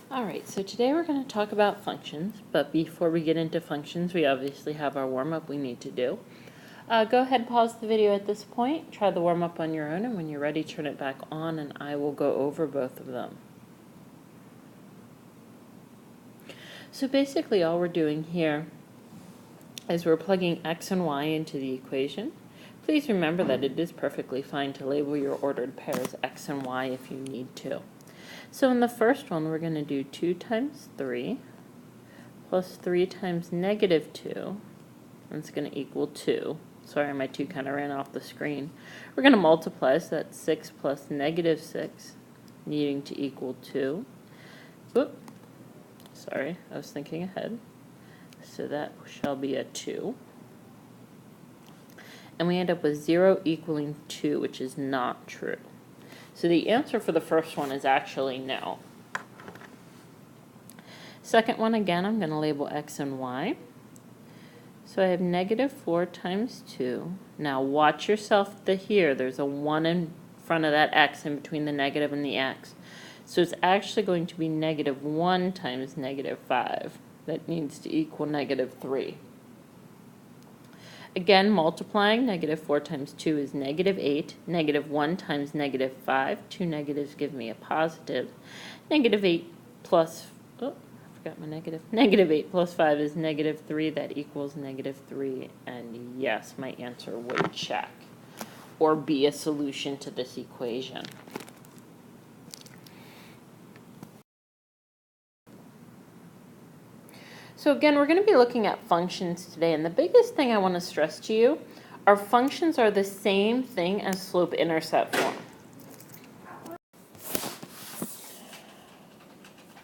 Alright, so today we're going to talk about functions, but before we get into functions, we obviously have our warm-up we need to do. Go ahead and pause the video at this point, try the warm-up on your own, and when you're ready, turn it back on, and I will go over both of them. So basically all we're doing here is we're plugging x and y into the equation. Please remember that it is perfectly fine to label your ordered pairs x and y if you need to. So in the first one, we're going to do 2 times 3 plus 3 times negative 2, and it's going to equal 2. Sorry, my 2 kind of ran off the screen. We're going to multiply, so that's 6 plus negative 6, needing to equal 2. Whoop. Sorry, I was thinking ahead. So that shall be a 2. And we end up with 0 equaling 2, which is not true. So the answer for the first one is actually no. Second one, again, I'm going to label x and y. So I have negative 4 times 2. Now watch yourself here. There's a 1 in front of that x in between the negative and the x. So it's actually going to be negative 1 times negative 5. That needs to equal negative 3. Again, multiplying, negative 4 times 2 is negative 8. Negative 1 times negative 5. 2 negatives give me a positive. Negative 8 plus, oh, I forgot my negative. Negative 8 plus 5 is negative 3. That equals negative 3. And yes, my answer would check or be a solution to this equation. So again, we're going to be looking at functions today, and the biggest thing I want to stress to you are functions are the same thing as slope-intercept form.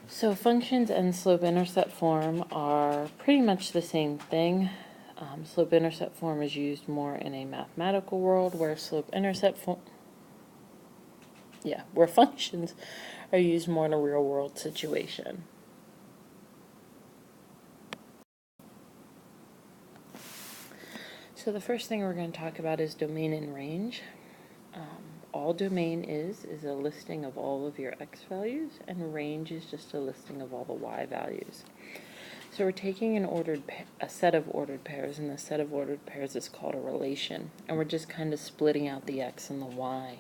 So functions and slope-intercept form are pretty much the same thing. Slope-intercept form is used more in a mathematical world, where where functions are used more in a real-world situation. So the first thing we're going to talk about is domain and range. All domain is a listing of all of your x values, and range is just a listing of all the y values. So we're taking a set of ordered pairs, and the set of ordered pairs is called a relation, and we're just kind of splitting out the x and the y.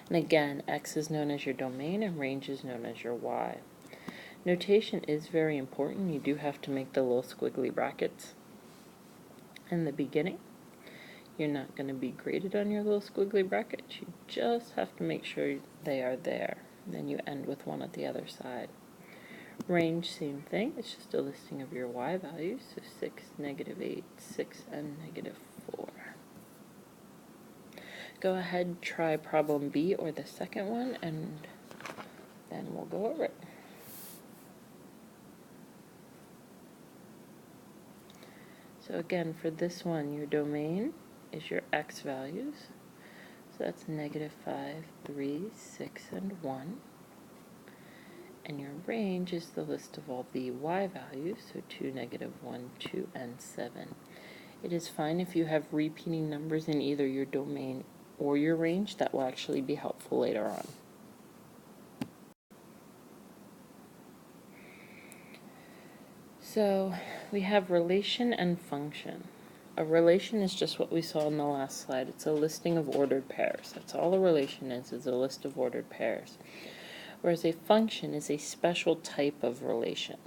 And again, x is known as your domain, and range is known as your y. Notation is very important. You do have to make the little squiggly brackets in the beginning. You're not going to be graded on your little squiggly brackets. You just have to make sure they are there. And then you end with one at the other side. Range, same thing. It's just a listing of your y values. So 6, negative 8, 6, and negative 4. Go ahead, try problem B or the second one, and then we'll go over it. So again, for this one, your domain is your x values. So that's negative 5, 3, 6, and 1. And your range is the list of all the y values, so 2, negative 1, 2, and 7. It is fine if you have repeating numbers in either your domain or your range. That will actually be helpful later on. So we have relation and function. A relation is just what we saw in the last slide. It's a listing of ordered pairs. That's all a relation is a list of ordered pairs. Whereas a function is a special type of relation.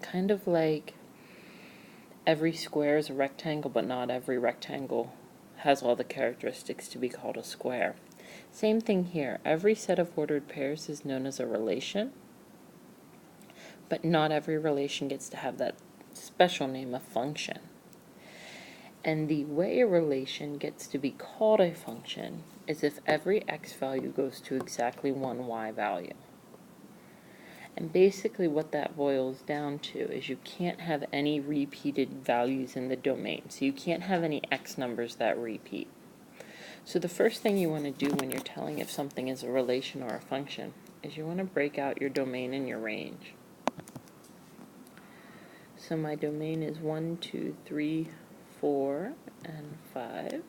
Kind of like every square is a rectangle, but not every rectangle has all the characteristics to be called a square. Same thing here. Every set of ordered pairs is known as a relation, but not every relation gets to have that special name, a function. And the way a relation gets to be called a function is if every x value goes to exactly one y value. And basically what that boils down to is you can't have any repeated values in the domain. So you can't have any x numbers that repeat. So the first thing you want to do when you're telling if something is a relation or a function is you want to break out your domain and your range. So my domain is 1, 2, 3, 4, and 5.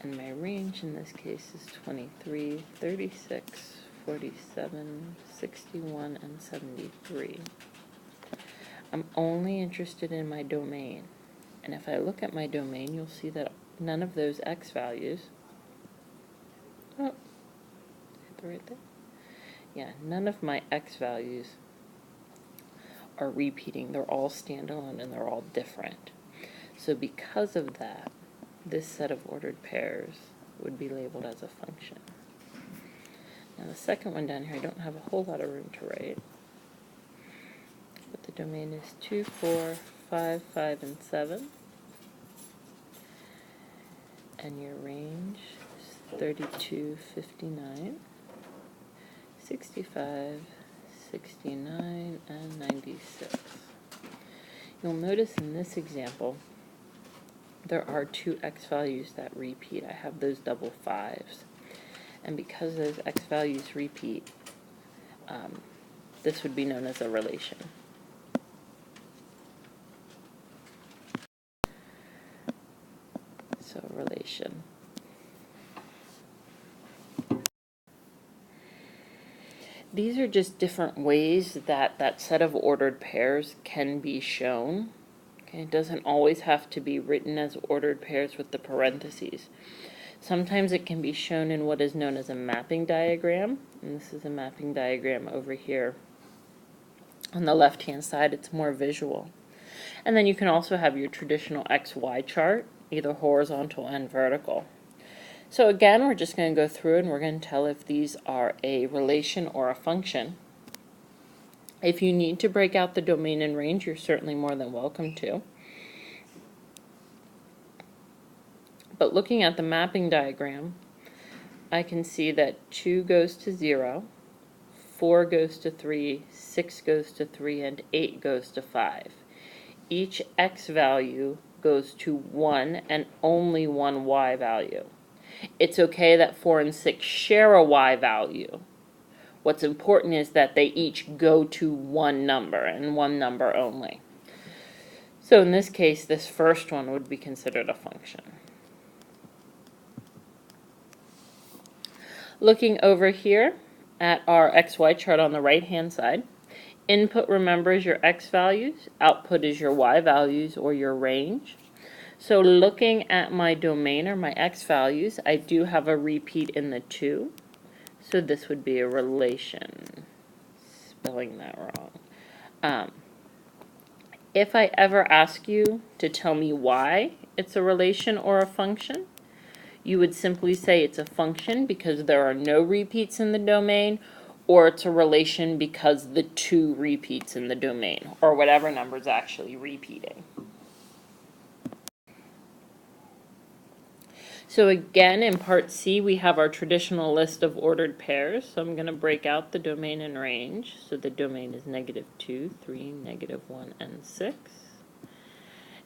And my range in this case is 23, 36, 47, 61, and 73. I'm only interested in my domain. And if I look at my domain, you'll see that none of those x values, oh, right there. Yeah, none of my x values are repeating. They're all standalone and they're all different. So because of that, this set of ordered pairs would be labeled as a function. Now the second one down here, I don't have a whole lot of room to write. But the domain is 2, 4, 5, 5, and 7. And your range is 32, 59, 65, 69, and 96. You'll notice in this example, there are two x values that repeat. I have those double 5s. And because those x values repeat, this would be known as a relation. So relation. These are just different ways that that set of ordered pairs can be shown. Okay, it doesn't always have to be written as ordered pairs with the parentheses. Sometimes it can be shown in what is known as a mapping diagram, and this is a mapping diagram over here. On the left-hand side, it's more visual. And then you can also have your traditional XY chart, either horizontal and vertical. So again, we're just going to go through and we're going to tell if these are a relation or a function. If you need to break out the domain and range, you're certainly more than welcome to. But looking at the mapping diagram, I can see that 2 goes to 0, 4 goes to 3, 6 goes to 3, and 8 goes to 5. Each x value goes to 1 and only one y value. It's okay that 4 and 6 share a y value. What's important is that they each go to one number and one number only. So in this case, this first one would be considered a function. Looking over here at our XY chart on the right-hand side, input, remember, is your x values, output is your y values or your range. So looking at my domain or my x values, I do have a repeat in the 2. So this would be a relation. Spelling that wrong. If I ever ask you to tell me why it's a relation or a function, you would simply say it's a function because there are no repeats in the domain, or it's a relation because the 2 repeats in the domain, or whatever number is actually repeating. So again, in part C, we have our traditional list of ordered pairs. So I'm going to break out the domain and range. So the domain is -2, 3, -1, and 6.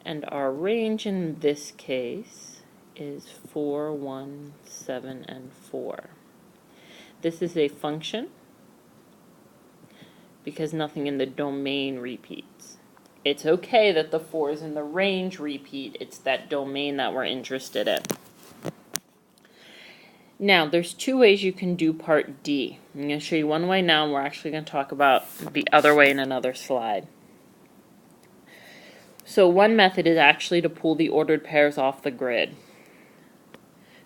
And our range in this case is 4, 1, 7, and 4. This is a function because nothing in the domain repeats. It's okay that the 4s in the range repeat. It's that domain that we're interested in. Now, there's 2 ways you can do part D. I'm going to show you one way now, and we're actually going to talk about the other way in another slide. So one method is actually to pull the ordered pairs off the grid.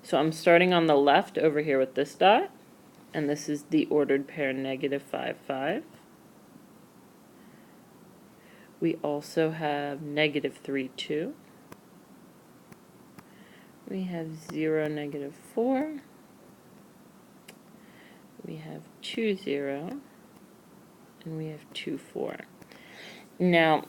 So I'm starting on the left over here with this dot, and this is the ordered pair -5, 5. We also have -3, 2. We have 0, -4. We have 2, 0. And we have 2, 4. Now,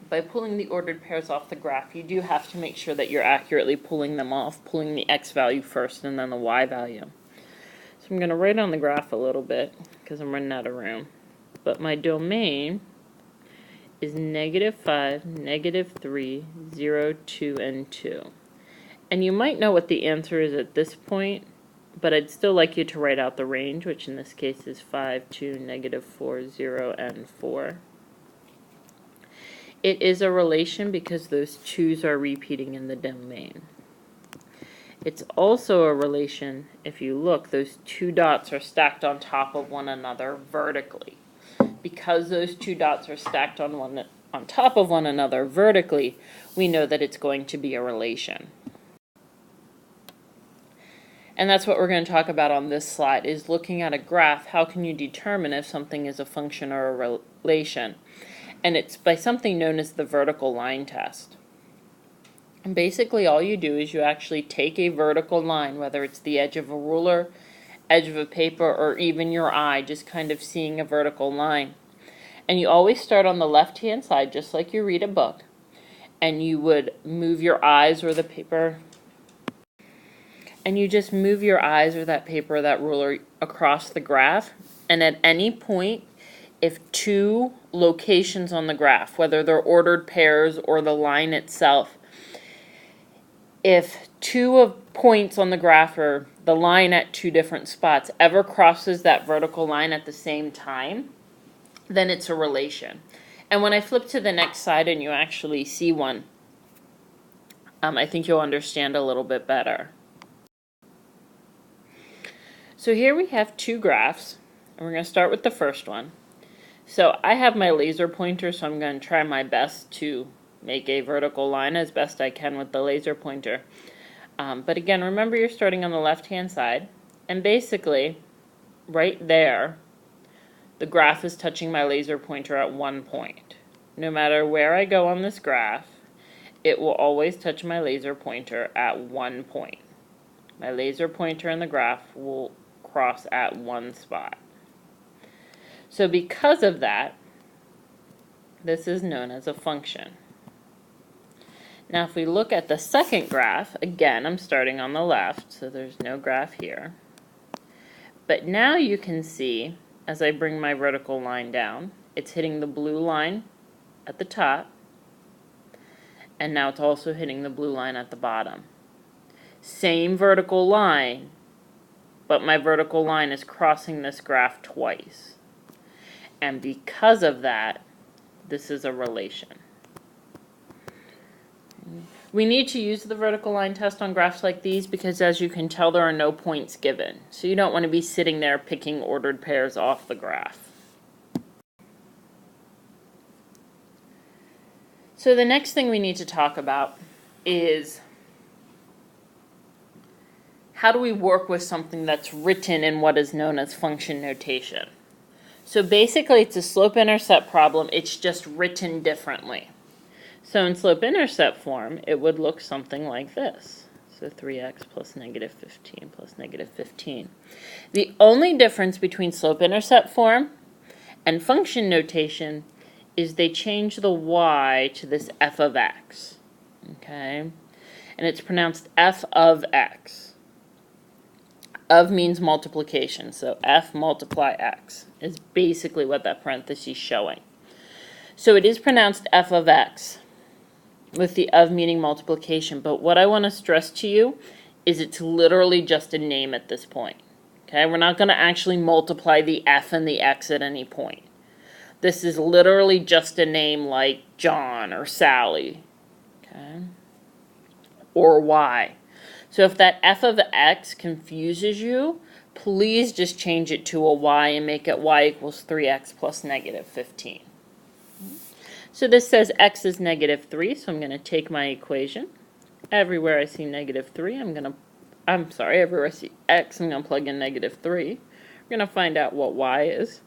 by pulling the ordered pairs off the graph, you do have to make sure that you're accurately pulling them off, pulling the x value first and then the y value. So I'm going to write on the graph a little bit because I'm running out of room. But my domain is -5, -3, 0, 2, and 2. And you might know what the answer is at this point, but I'd still like you to write out the range, which in this case is 5, 2, -4, 0, and 4. It is a relation because those 2's are repeating in the domain. It's also a relation, if you look, those two dots are stacked on top of one another vertically. Because those two dots are stacked on top of one another vertically, we know that it's going to be a relation. And that's what we're going to talk about on this slide, is looking at a graph, how can you determine if something is a function or a relation? And it's by something known as the vertical line test. And basically all you do is you actually take a vertical line, whether it's the edge of a ruler, edge of a paper, or even your eye, just kind of seeing a vertical line. And you always start on the left-hand side, just like you read a book. And you would move your eyes or the paper, and you just move your eyes or that paper or that ruler across the graph. And at any point, if two locations on the graph, whether they're ordered pairs or the line itself, if two of points on the graph or the line at two different spots ever crosses that vertical line at the same time, then it's a relation. And when I flip to the next slide and you actually see one, I think you'll understand a little bit better. So here we have two graphs, and we're going to start with the first one. So I have my laser pointer, so I'm going to try my best to make a vertical line as best I can with the laser pointer. But again, remember you're starting on the left-hand side, and basically, right there, the graph is touching my laser pointer at one point. No matter where I go on this graph, it will always touch my laser pointer at one point. My laser pointer and the graph will cross at one spot. So because of that, this is known as a function. Now if we look at the second graph, again I'm starting on the left, so there's no graph here. But now you can see, as I bring my vertical line down, it's hitting the blue line at the top, and now it's also hitting the blue line at the bottom. Same vertical line, but my vertical line is crossing this graph twice. And because of that, this is a relation. We need to use the vertical line test on graphs like these because, as you can tell, there are no points given. So you don't want to be sitting there picking ordered pairs off the graph. So the next thing we need to talk about is how do we work with something that's written in what is known as function notation. So basically it's a slope-intercept problem, it's just written differently. So in slope-intercept form, it would look something like this. So 3x plus negative 15 plus negative 15. The only difference between slope-intercept form and function notation is they change the y to this f of x. Okay? And it's pronounced f of x. Of means multiplication, so f multiply x is basically what that parenthesis is showing. So it is pronounced f of x, with the of meaning multiplication, but what I want to stress to you is it's literally just a name at this point. Okay, we're not going to actually multiply the f and the x at any point. This is literally just a name like John or Sally, okay, or y. So if that f of x confuses you, please just change it to a y and make it y equals 3x plus negative 15. So this says x is negative 3, so I'm going to take my equation. Everywhere I see negative 3, everywhere I see x, I'm going to plug in negative 3. We're going to find out what y is.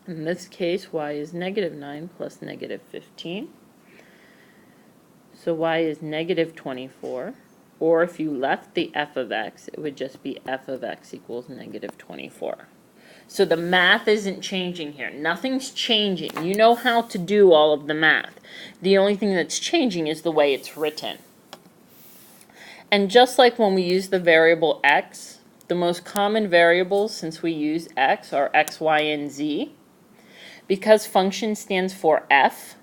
In this case, y is negative 9 plus negative 15. So y is negative 24. Or if you left the f of x, it would just be f of x equals negative 24. So the math isn't changing here. Nothing's changing. You know how to do all of the math. The only thing that's changing is the way it's written. And just like when we use the variable x, the most common variables since we use x are x, y, and z. Because function stands for f,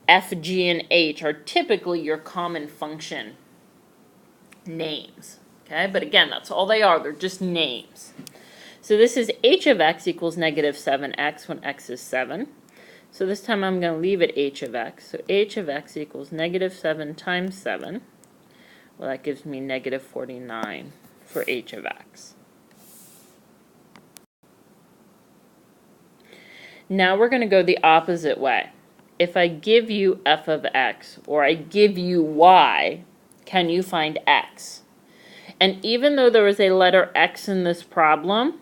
f, g, and h are typically your common function names. Okay, but again, that's all they are. They're just names. So this is h of x equals negative 7x when x is 7. So this time I'm going to leave it h of x. So h of x equals negative 7 times 7, Well, that gives me negative 49 for h of x. Now we're going to go the opposite way. If I give you f of x, or I give you y, can you find x? And even though there is a letter x in this problem,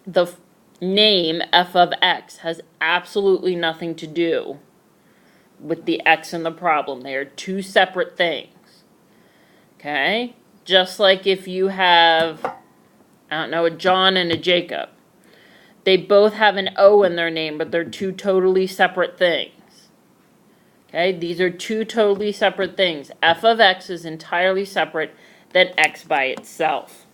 the name f of x has absolutely nothing to do with the x in the problem. They are two separate things. Okay? Just like if you have, I don't know, a John and a Jacob. They both have an O in their name, but they're two totally separate things. Okay? These are two totally separate things. F of x is entirely separate than x by itself.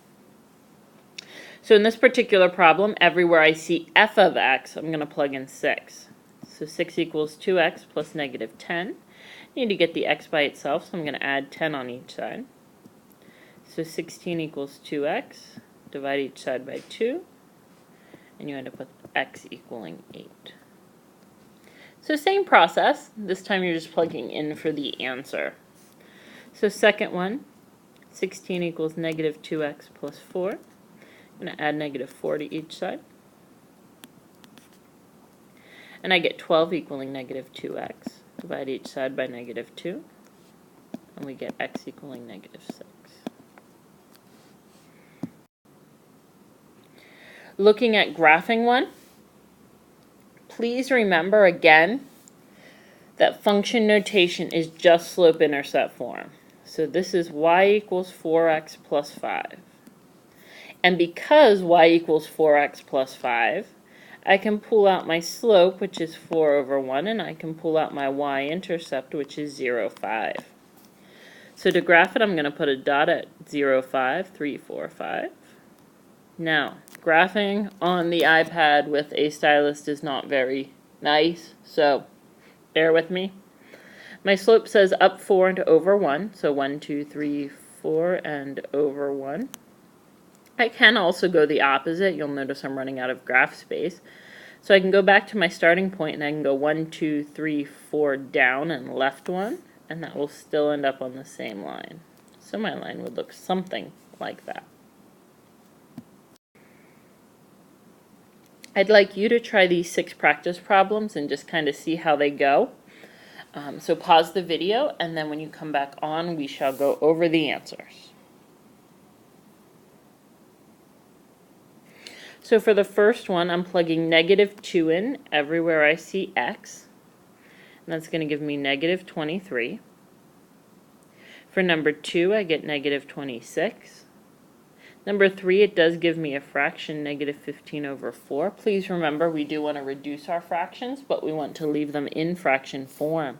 So in this particular problem, everywhere I see f of x, I'm going to plug in 6. So 6 equals 2x plus negative 10. I need to get the x by itself, so I'm going to add 10 on each side. So 16 equals 2x. Divide each side by 2. And you end up with x equaling 8. So same process. This time you're just plugging in for the answer. So second one, 16 equals negative 2x plus 4. I'm going to add negative 4 to each side. And I get 12 equaling negative 2x. Divide each side by negative 2. And we get x equaling negative 6. Looking at graphing one, please remember again that function notation is just slope-intercept form. So this is y equals 4x plus 5. And because y equals 4x plus 5, I can pull out my slope, which is 4 over 1, and I can pull out my y-intercept, which is 0, 5. So to graph it, I'm going to put a dot at 0, 5, 3, 4, 5. Now, graphing on the iPad with a stylus is not very nice, so bear with me. My slope says up 4 and over 1, so 1, 2, 3, 4, and over 1. I can also go the opposite. You'll notice I'm running out of graph space. So I can go back to my starting point and I can go 1, 2, 3, 4 down and left 1, and that will still end up on the same line. So my line would look something like that. I'd like you to try these 6 practice problems and just kind of see how they go. So pause the video, and then when you come back on, we shall go over the answers. So for the first one, I'm plugging negative 2 in everywhere I see x. And that's going to give me negative 23. For number 2, I get negative 26. Number 3, it does give me a fraction, negative 15 over 4. Please remember, we do want to reduce our fractions, but we want to leave them in fraction form.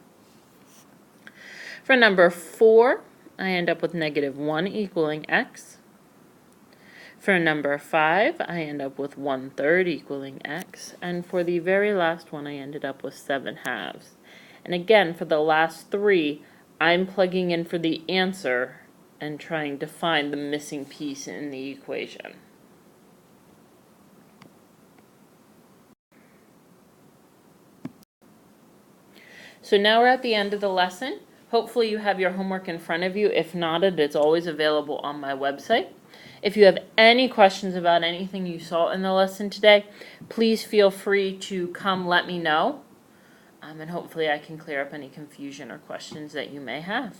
For number 4, I end up with negative 1 equaling x. For number 5, I end up with 1/3 equaling x. And for the very last one, I ended up with 7/2. And again, for the last 3, I'm plugging in for the answer and trying to find the missing piece in the equation. So now we're at the end of the lesson. Hopefully you have your homework in front of you. If not, it's always available on my website. If you have any questions about anything you saw in the lesson today, please feel free to come let me know. And hopefully I can clear up any confusion or questions that you may have.